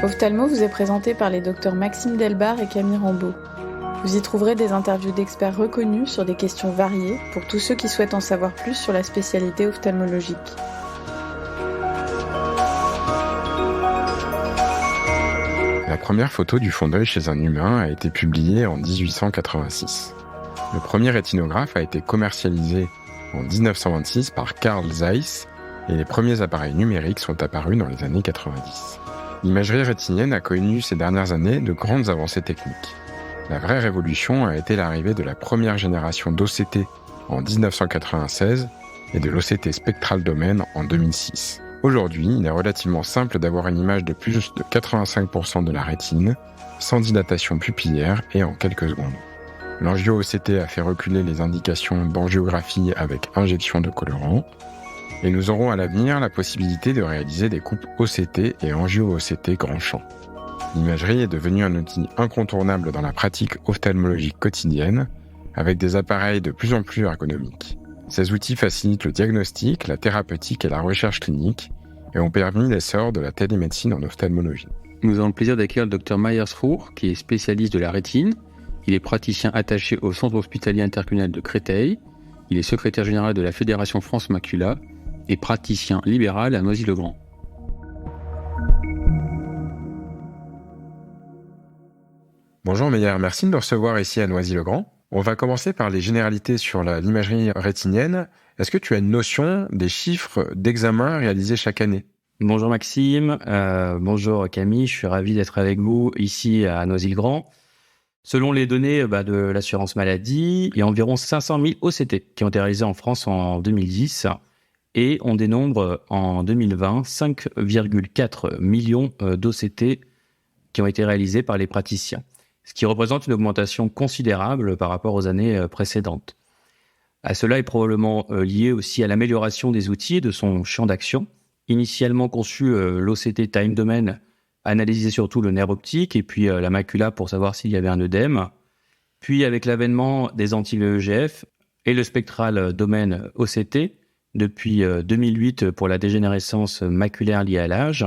Ophtalmo vous est présenté par les docteurs Maxime Delbar et Camille Rambaud. Vous y trouverez des interviews d'experts reconnus sur des questions variées pour tous ceux qui souhaitent en savoir plus sur la spécialité ophtalmologique. La première photo du fond d'œil chez un humain a été publiée en 1886. Le premier rétinographe a été commercialisé en 1926 par Carl Zeiss et les premiers appareils numériques sont apparus dans les années 90. L'imagerie rétinienne a connu ces dernières années de grandes avancées techniques. La vraie révolution a été l'arrivée de la première génération d'OCT en 1996 et de l'OCT Spectral Domain en 2006. Aujourd'hui, il est relativement simple d'avoir une image de plus de 85% de la rétine, sans dilatation pupillaire et en quelques secondes. L'angio-OCT a fait reculer les indications d'angiographie avec injection de colorant, et nous aurons à l'avenir la possibilité de réaliser des coupes OCT et angio-OCT grand champ. L'imagerie est devenue un outil incontournable dans la pratique ophtalmologique quotidienne, avec des appareils de plus en plus ergonomiques. Ces outils facilitent le diagnostic, la thérapeutique et la recherche clinique, et ont permis l'essor de la télémédecine en ophtalmologie. Nous avons le plaisir d'accueillir le Dr Myers-Roux, qui est spécialiste de la rétine. Il est praticien attaché au Centre hospitalier intercommunal de Créteil. Il est secrétaire général de la Fédération France Macula et praticien libéral à Noisy-le-Grand. Bonjour Meyer, merci de nous recevoir ici à Noisy-le-Grand. On va commencer par les généralités sur l'imagerie rétinienne. Est-ce que tu as une notion des chiffres d'examen réalisés chaque année ? Bonjour Maxime, bonjour Camille, je suis ravi d'être avec vous ici à Noisy-le-Grand. Selon les données de l'assurance maladie, il y a environ 500 000 OCT qui ont été réalisés en France en 2010 et on dénombre en 2020 5,4 millions d'OCT qui ont été réalisés par les praticiens, ce qui représente une augmentation considérable par rapport aux années précédentes. À cela est probablement lié aussi à l'amélioration des outils et de son champ d'action. Initialement conçu, l'OCT Time Domain analysait surtout le nerf optique et puis la macula pour savoir s'il y avait un œdème. Puis avec l'avènement des anti-VEGF et le Spectral Domain OCT, depuis 2008 pour la dégénérescence maculaire liée à l'âge.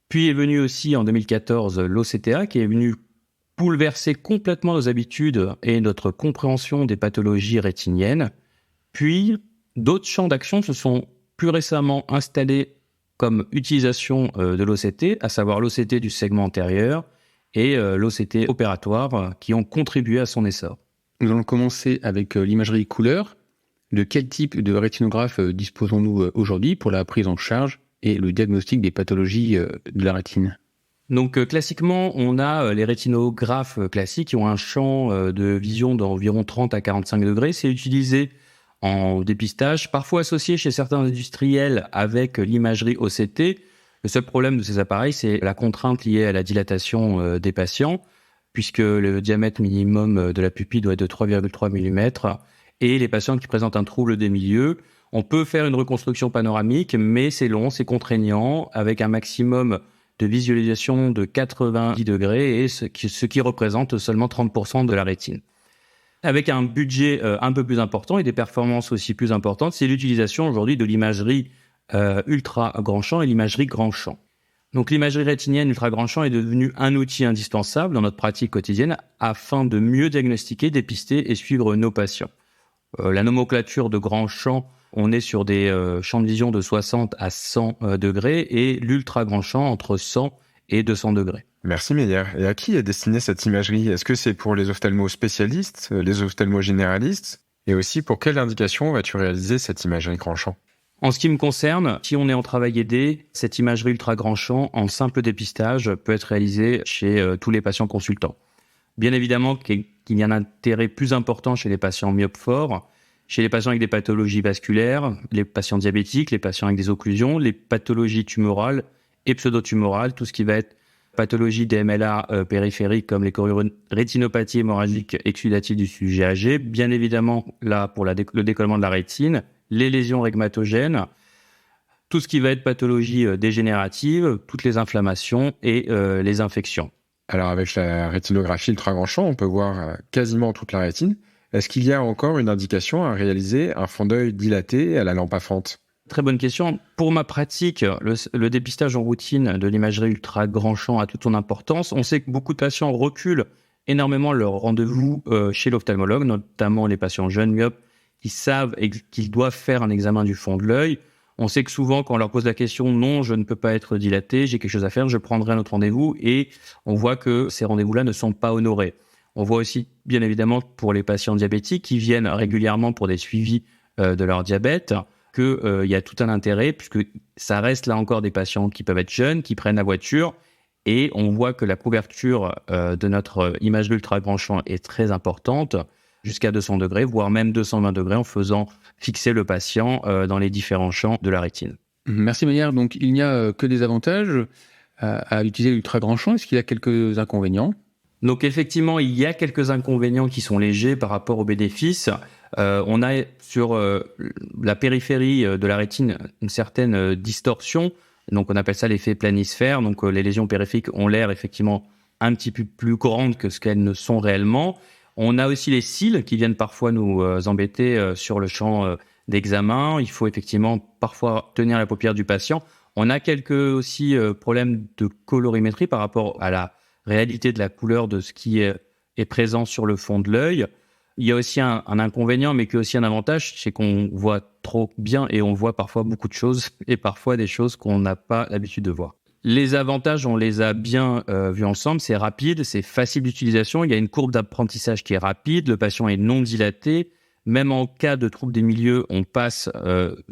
Puis est venu aussi en 2014 l'OCTA qui est venu bouleverser complètement nos habitudes et notre compréhension des pathologies rétiniennes. Puis d'autres champs d'action se sont plus récemment installés comme utilisation de l'OCT, à savoir l'OCT du segment antérieur et l'OCT opératoire qui ont contribué à son essor. Nous allons commencer avec l'imagerie couleur. De quel type de rétinographe disposons-nous aujourd'hui pour la prise en charge et le diagnostic des pathologies de la rétine ? Donc classiquement, on a les rétinographes classiques qui ont un champ de vision d'environ 30 à 45 degrés. C'est utilisé en dépistage, parfois associé chez certains industriels avec l'imagerie OCT. Le seul problème de ces appareils, c'est la contrainte liée à la dilatation des patients, puisque le diamètre minimum de la pupille doit être de 3,3 mm. Et les patients qui présentent un trouble des milieux, on peut faire une reconstruction panoramique, mais c'est long, c'est contraignant, avec un maximum de visualisation de 90 degrés, et ce qui représente seulement 30% de la rétine. Avec un budget un peu plus important et des performances aussi plus importantes, c'est l'utilisation aujourd'hui de l'imagerie ultra grand champ et l'imagerie grand champ. Donc l'imagerie rétinienne ultra grand champ est devenue un outil indispensable dans notre pratique quotidienne afin de mieux diagnostiquer, dépister et suivre nos patients. La nomenclature de grand champ, on est sur des champs de vision de 60 à 100 degrés et l'ultra grand champ entre 100 et 200 degrés. Merci Meyer. Et à qui est destinée cette imagerie ? Est-ce que c'est pour les ophtalmo-spécialistes, les ophtalmo-généralistes ? Et aussi, pour quelle indication vas-tu réaliser cette imagerie grand champ ? En ce qui me concerne, si on est en travail aidé, cette imagerie ultra grand champ en simple dépistage peut être réalisée chez tous les patients consultants. Bien évidemment qu'il y a un intérêt plus important chez les patients myopes forts, chez les patients avec des pathologies vasculaires, les patients diabétiques, les patients avec des occlusions, les pathologies tumorales et pseudotumorales, tout ce qui va être pathologie des MLA périphériques comme les rétinopathies hémorragiques exsudatives du sujet âgé, bien évidemment là pour le décollement de la rétine, les lésions rhumatogènes, tout ce qui va être pathologie dégénérative, toutes les inflammations et les infections. Alors avec la rétinographie ultra grand champ, on peut voir quasiment toute la rétine. Est-ce qu'il y a encore une indication à réaliser un fond d'œil dilaté à la lampe à fente ? Très bonne question. Pour ma pratique, le dépistage en routine de l'imagerie ultra grand champ a toute son importance. On sait que beaucoup de patients reculent énormément leur rendez-vous chez l'ophtalmologue, notamment les patients jeunes myopes qui savent qu'ils doivent faire un examen du fond de l'œil. On sait que souvent, quand on leur pose la question « non, je ne peux pas être dilaté, j'ai quelque chose à faire, je prendrai un autre rendez-vous » et on voit que ces rendez-vous-là ne sont pas honorés. On voit aussi, bien évidemment, pour les patients diabétiques qui viennent régulièrement pour des suivis de leur diabète, qu'il y a tout un intérêt, puisque ça reste là encore des patients qui peuvent être jeunes, qui prennent la voiture, et on voit que la couverture de notre imagerie ultra grand champ est très importante, jusqu'à 200 degrés, voire même 220 degrés, en faisant fixer le patient dans les différents champs de la rétine. Merci Maillard. Donc il n'y a que des avantages à utiliser l'ultra grand champ. Est-ce qu'il y a quelques inconvénients ? Donc effectivement, il y a quelques inconvénients qui sont légers par rapport aux bénéfices. On a sur la périphérie de la rétine une certaine distorsion. Donc on appelle ça l'effet planisphère. Donc les lésions périphériques ont l'air effectivement un petit peu plus grandes que ce qu'elles ne sont réellement. On a aussi les cils qui viennent parfois nous embêter sur le champ d'examen. Il faut effectivement parfois tenir la paupière du patient. On a quelques aussi problèmes de colorimétrie par rapport à la réalité de la couleur de ce qui est présent sur le fond de l'œil. Il y a aussi un inconvénient, mais qui est aussi un avantage, c'est qu'on voit trop bien et on voit parfois beaucoup de choses et parfois des choses qu'on n'a pas l'habitude de voir. Les avantages, on les a bien vus ensemble. C'est rapide, c'est facile d'utilisation. Il y a une courbe d'apprentissage qui est rapide. Le patient est non dilaté. Même en cas de trouble des milieux, on passe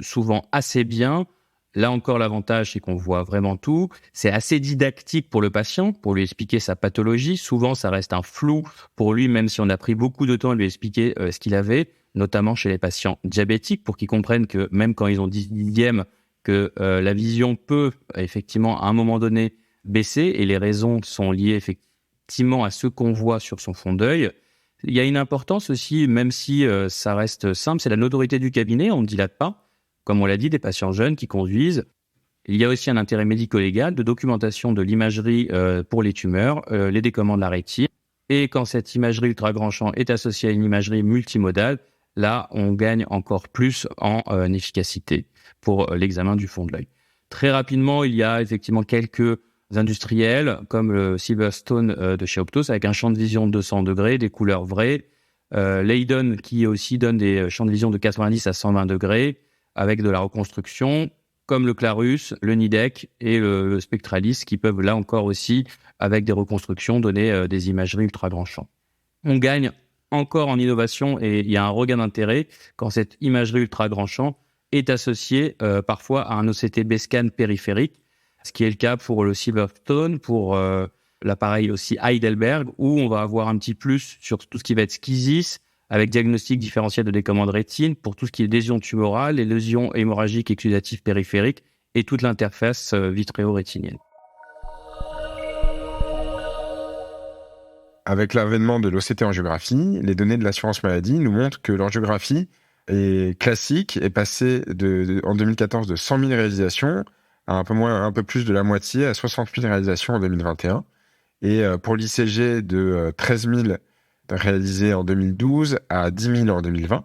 souvent assez bien. Là encore, l'avantage, c'est qu'on voit vraiment tout. C'est assez didactique pour le patient, pour lui expliquer sa pathologie. Souvent, ça reste un flou pour lui, même si on a pris beaucoup de temps à lui expliquer ce qu'il avait, notamment chez les patients diabétiques, pour qu'ils comprennent que même quand ils ont 10 dixièmes, que la vision peut effectivement à un moment donné baisser, et les raisons sont liées effectivement à ce qu'on voit sur son fond d'œil. Il y a une importance aussi, même si ça reste simple, c'est la notoriété du cabinet, on ne dilate pas. Comme on l'a dit, des patients jeunes qui conduisent. Il y a aussi un intérêt médico-légal de documentation de l'imagerie pour les tumeurs, les décollements de la rétine. Et quand cette imagerie ultra grand champ est associée à une imagerie multimodale, là, on gagne encore plus en efficacité pour l'examen du fond de l'œil. Très rapidement, il y a effectivement quelques industriels, comme le Silverstone de chez Optos, avec un champ de vision de 200 degrés, des couleurs vraies. Leiden, qui aussi donne des champs de vision de 90 à 120 degrés, avec de la reconstruction, comme le Clarus, le Nidec et le Spectralis, qui peuvent là encore aussi, avec des reconstructions, donner des imageries ultra grand champ. On gagne encore en innovation et il y a un regain d'intérêt quand cette imagerie ultra grand champ est associée parfois à un OCT B-scan périphérique, ce qui est le cas pour le Silverstone, pour l'appareil aussi Heidelberg, où on va avoir un petit plus sur tout ce qui va être schisis, avec diagnostic différentiel de décollement de rétine pour tout ce qui est lésions tumorales, les lésions hémorragiques exudatives périphériques et toute l'interface vitréo-rétinienne. Avec l'avènement de l'OCT-angiographie, les données de l'assurance maladie nous montrent que l'angiographie classique est passée en 2014 de 100 000 réalisations à un peu plus de la moitié, à 60 000 réalisations en 2021. Et pour l'ICG de 13 000 réalisé en 2012 à 10 000 en 2020.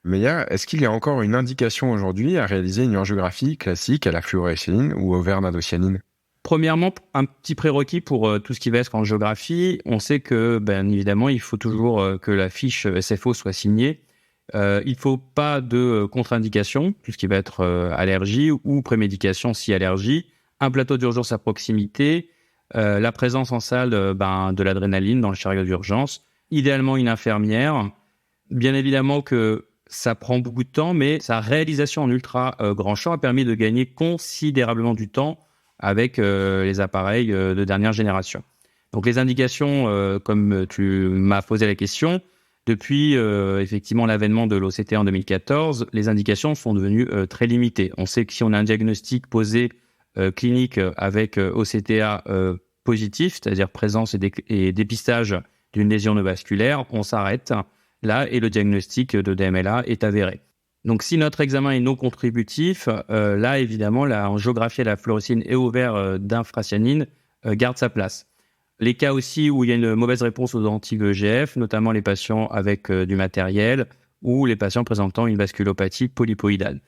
Mais est-ce qu'il y a encore une indication aujourd'hui à réaliser une angiographie classique à la fluorescéine ou au verre d'indocyanine ? Premièrement, un petit prérequis pour tout ce qui va être angiographie, on sait que, bien évidemment, il faut toujours que la fiche SFO soit signée. Il ne faut pas de contre-indication, tout ce qui va être allergie ou prémédication si allergie, un plateau d'urgence à proximité, la présence en salle de l'adrénaline dans le chariot d'urgence, idéalement une infirmière. Bien évidemment que ça prend beaucoup de temps, mais sa réalisation en ultra grand champ a permis de gagner considérablement du temps avec les appareils de dernière génération. Donc les indications, comme tu m'as posé la question, depuis effectivement l'avènement de l'OCT en 2014, les indications sont devenues très limitées. On sait que si on a un diagnostic posé clinique avec OCTA positif, c'est-à-dire présence et dépistage d'une lésion neovasculaire, on s'arrête là et le diagnostic de DMLA est avéré. Donc si notre examen est non contributif, là évidemment la angiographie à la fluorescine et au verre d'infracyanine garde sa place. Les cas aussi où il y a une mauvaise réponse aux anti-VEGF, notamment les patients avec du matériel ou les patients présentant une vasculopathie polypoïdale.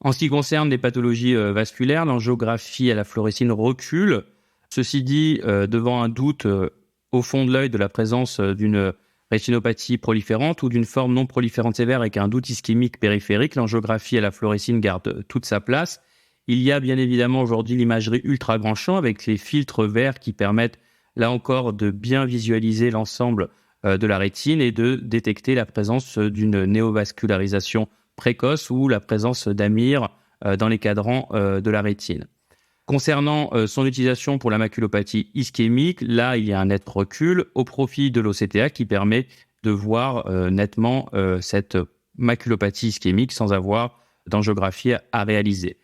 En ce qui concerne les pathologies vasculaires, l'angiographie à la fluorescine recule. Ceci dit, devant un doute au fond de l'œil de la présence d'une rétinopathie proliférante ou d'une forme non proliférante sévère avec un doute ischémique périphérique, l'angiographie à la fluorescine garde toute sa place. Il y a bien évidemment aujourd'hui l'imagerie ultra grand champ avec les filtres verts qui permettent là encore de bien visualiser l'ensemble de la rétine et de détecter la présence d'une néovascularisation précoce ou la présence d'amyre dans les cadrans de la rétine. Concernant son utilisation pour la maculopathie ischémique, là, il y a un net recul au profit de l'OCTA qui permet de voir nettement cette maculopathie ischémique sans avoir d'angiographie à réaliser.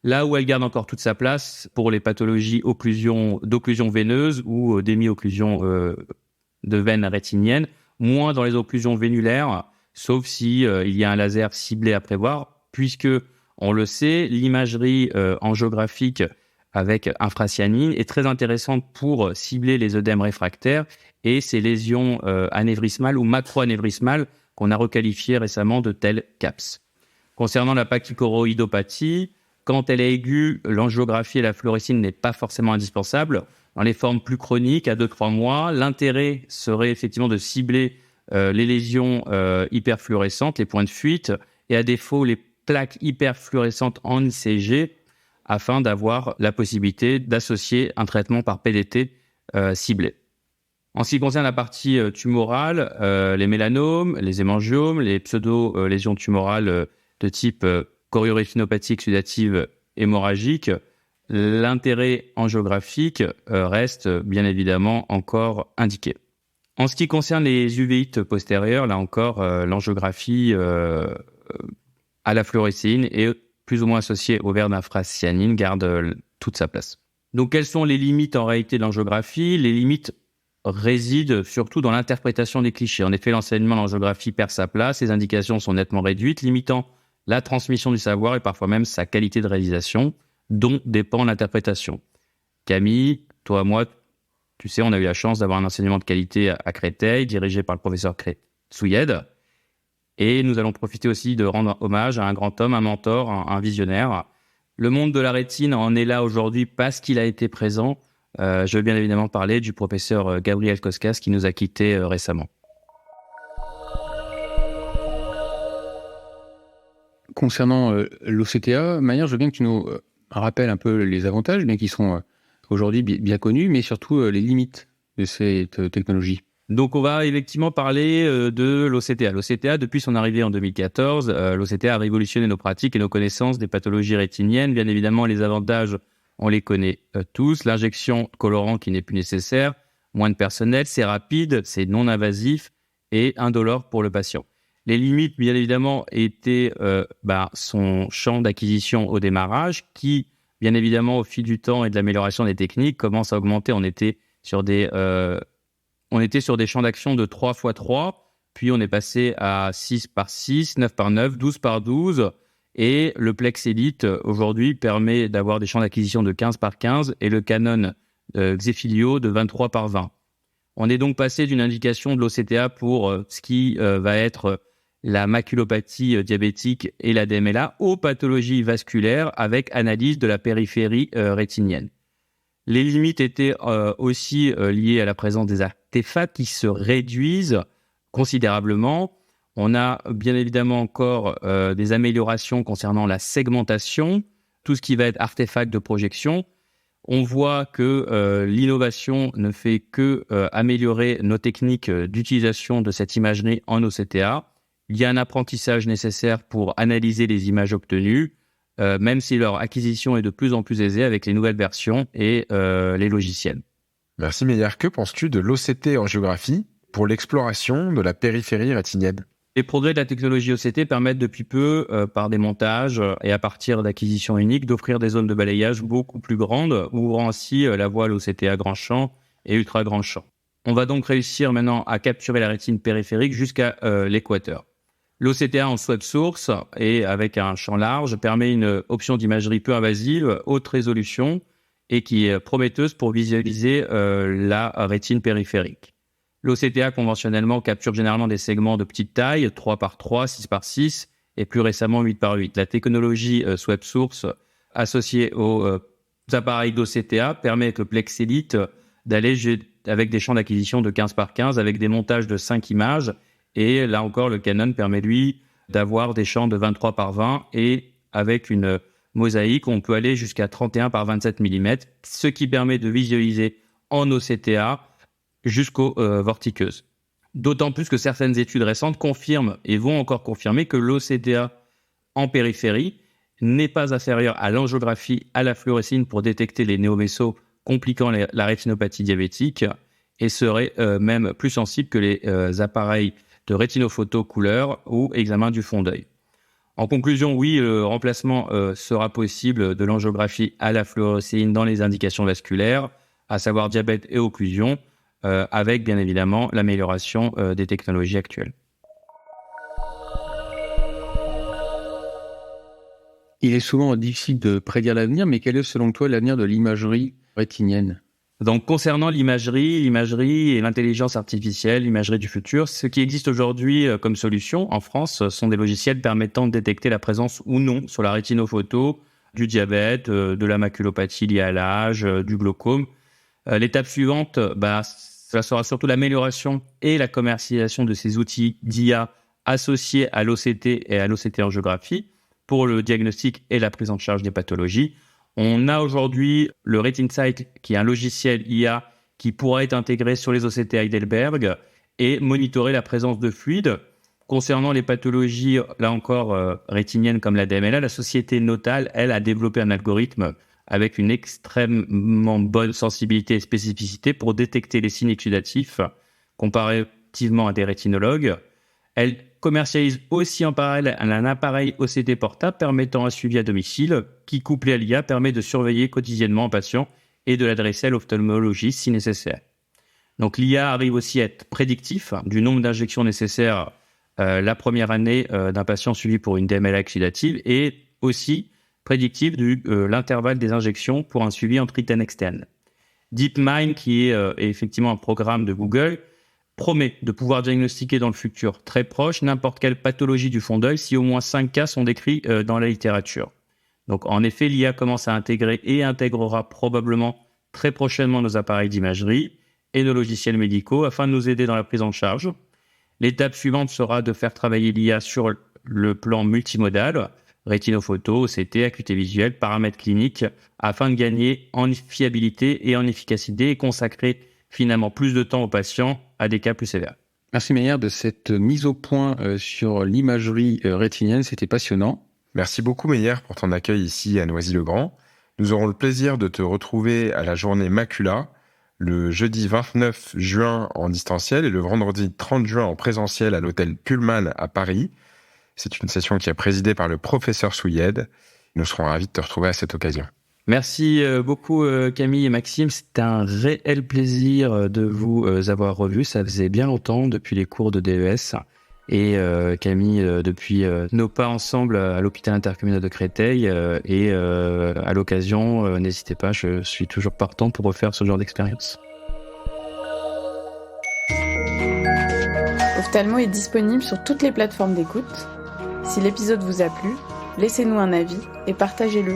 Là où elle garde encore toute sa place pour les pathologies d'occlusion veineuse ou d'hémiocclusion de veines rétiniennes, moins dans les occlusions vénulaires, sauf si il y a un laser ciblé à prévoir, puisque, on le sait, l'imagerie angiographique avec infracyanine est très intéressante pour cibler les œdèmes réfractaires et ces lésions anévrismales ou macroanévrismales qu'on a requalifiées récemment de telles CAPS. Concernant la pachychoroïdopathie, quand elle est aiguë, l'angiographie et la fluorescine n'est pas forcément indispensable. Dans les formes plus chroniques, à 2-3 mois, l'intérêt serait effectivement de cibler les lésions hyperfluorescentes, les points de fuite, et à défaut les plaques hyperfluorescentes en ICG, afin d'avoir la possibilité d'associer un traitement par PDT ciblé. En ce qui concerne la partie tumorale, les mélanomes, les hémangiomes, les pseudo-lésions tumorales de type choriorétinopathie exudative hémorragique, l'intérêt angiographique reste bien évidemment encore indiqué. En ce qui concerne les uvéites postérieures, là encore, l'angiographie à la fluorescine est plus ou moins associée au verre d'infracyanine garde toute sa place. Donc, quelles sont les limites en réalité de l'angiographie ? Les limites résident surtout dans l'interprétation des clichés. En effet, l'enseignement de l'angiographie perd sa place, ses indications sont nettement réduites, limitant la transmission du savoir et parfois même sa qualité de réalisation, dont dépend l'interprétation. Camille, toi, moi, tu sais, on a eu la chance d'avoir un enseignement de qualité à Créteil, dirigé par le professeur Souyed. Et nous allons profiter aussi de rendre hommage à un grand homme, un mentor, un visionnaire. Le monde de la rétine en est là aujourd'hui parce qu'il a été présent. Je veux bien évidemment parler du professeur Gabriel Koskas qui nous a quittés récemment. Concernant l'OCTA, Maillard, je veux bien que tu nous rappelles un peu les avantages, bien qu'ils sont aujourd'hui bien connus, mais surtout les limites de cette technologie. Donc, on va effectivement parler de l'OCTA. L'OCTA, depuis son arrivée en 2014, l'OCTA a révolutionné nos pratiques et nos connaissances des pathologies rétiniennes. Bien évidemment, les avantages, on les connaît tous. L'injection colorant qui n'est plus nécessaire, moins de personnel, c'est rapide, c'est non invasif et indolore pour le patient. Les limites, bien évidemment, étaient son champ d'acquisition au démarrage qui, bien évidemment, au fil du temps et de l'amélioration des techniques, commence à augmenter. On était sur des champs d'action de 3x3, puis on est passé à 6x6, 9x9, 12x12, et le Plex Elite, aujourd'hui, permet d'avoir des champs d'acquisition de 15x15, et le Canon Xefilio de 23x20. On est donc passé d'une indication de l'OCTA pour ce qui va être la maculopathie diabétique et la DMLA aux pathologies vasculaires avec analyse de la périphérie rétinienne. Les limites étaient aussi liées à la présence des artefacts qui se réduisent considérablement. On a bien évidemment encore des améliorations concernant la segmentation, tout ce qui va être artefact de projection. On voit que l'innovation ne fait que améliorer nos techniques d'utilisation de cette imagerie en OCTA. Il y a un apprentissage nécessaire pour analyser les images obtenues, même si leur acquisition est de plus en plus aisée avec les nouvelles versions et les logiciels. Merci Meillard. Que penses-tu de l'OCT en géographie pour l'exploration de la périphérie rétinienne ? Les progrès de la technologie OCT permettent depuis peu, par des montages et à partir d'acquisitions uniques, d'offrir des zones de balayage beaucoup plus grandes, ouvrant ainsi la voie à l'OCTA grand champ et ultra grand champ. On va donc réussir maintenant à capturer la rétine périphérique jusqu'à l'équateur. L'OCTA en swab source et avec un champ large permet une option d'imagerie peu invasive, haute résolution et qui est prometteuse pour visualiser la rétine périphérique. L'OCTA conventionnellement capture généralement des segments de petite taille, 3x3, 6x6, et plus récemment 8x8. La technologie Swap Source associée aux appareils d'OCTA permet avec le Plex Elite d'aller avec des champs d'acquisition de 15x15 avec des montages de 5 images. Et là encore, le Canon permet lui d'avoir des champs de 23x20 et avec une mosaïque, on peut aller jusqu'à 31x27 mm, ce qui permet de visualiser en OCTA jusqu'aux vortiqueuses. D'autant plus que certaines études récentes confirment et vont encore confirmer que l'OCTA en périphérie n'est pas inférieur à l'angiographie à la fluorescine pour détecter les néovaisseaux compliquant la rétinopathie diabétique et serait même plus sensible que les appareils de rétinophoto couleur ou examen du fond d'œil. En conclusion, oui, le remplacement sera possible de l'angiographie à la fluorescine dans les indications vasculaires, à savoir diabète et occlusion, avec bien évidemment l'amélioration des technologies actuelles. Il est souvent difficile de prédire l'avenir, mais quel est selon toi l'avenir de l'imagerie rétinienne ? Donc, concernant l'imagerie et l'intelligence artificielle, l'imagerie du futur, ce qui existe aujourd'hui comme solution en France sont des logiciels permettant de détecter la présence ou non sur la rétinophoto du diabète, de la maculopathie liée à l'âge, du glaucome. L'étape suivante, ça sera surtout l'amélioration et la commercialisation de ces outils d'IA associés à l'OCT et à l'OCT-angiographie pour le diagnostic et la prise en charge des pathologies. On a aujourd'hui le RetinSight, qui est un logiciel IA qui pourra être intégré sur les OCT Heidelberg et monitorer la présence de fluide. Concernant les pathologies, là encore, rétiniennes comme la DMLA, la société Notal, elle, a développé un algorithme avec une extrêmement bonne sensibilité et spécificité pour détecter les signes exudatifs comparativement à des rétinologues. Elle commercialise aussi en parallèle un appareil OCT portable permettant un suivi à domicile qui, couplé à l'IA, permet de surveiller quotidiennement un patient et de l'adresser à l'ophtalmologiste si nécessaire. Donc l'IA arrive aussi à être prédictif du nombre d'injections nécessaires la première année d'un patient suivi pour une DMLA exudative et aussi prédictif de l'intervalle des injections pour un suivi en tritaine externe. DeepMind, qui est effectivement un programme de Google, promet de pouvoir diagnostiquer dans le futur très proche n'importe quelle pathologie du fond d'œil si au moins 5 cas sont décrits dans la littérature. Donc en effet, l'IA commence à intégrer et intégrera probablement très prochainement nos appareils d'imagerie et nos logiciels médicaux afin de nous aider dans la prise en charge. L'étape suivante sera de faire travailler l'IA sur le plan multimodal, rétinophoto, OCT, acuité visuelle, paramètres cliniques, afin de gagner en fiabilité et en efficacité et consacrer finalement plus de temps aux patients à des cas plus sévères. Merci Meyer de cette mise au point sur l'imagerie rétinienne, c'était passionnant. Merci beaucoup Meyer pour ton accueil ici à Noisy-le-Grand. Nous aurons le plaisir de te retrouver à la journée Macula, le jeudi 29 juin en distanciel et le vendredi 30 juin en présentiel à l'hôtel Pullman à Paris. C'est une session qui est présidée par le professeur Souyed. Nous serons ravis de te retrouver à cette occasion. Merci beaucoup Camille et Maxime, c'était un réel plaisir de vous avoir revus. Ça faisait bien longtemps depuis les cours de DES et Camille depuis nos pas ensemble à l'hôpital intercommunal de Créteil et à l'occasion, n'hésitez pas, je suis toujours partant pour refaire ce genre d'expérience. Ophthalmo est disponible sur toutes les plateformes d'écoute. Si l'épisode vous a plu, laissez-nous un avis et partagez-le.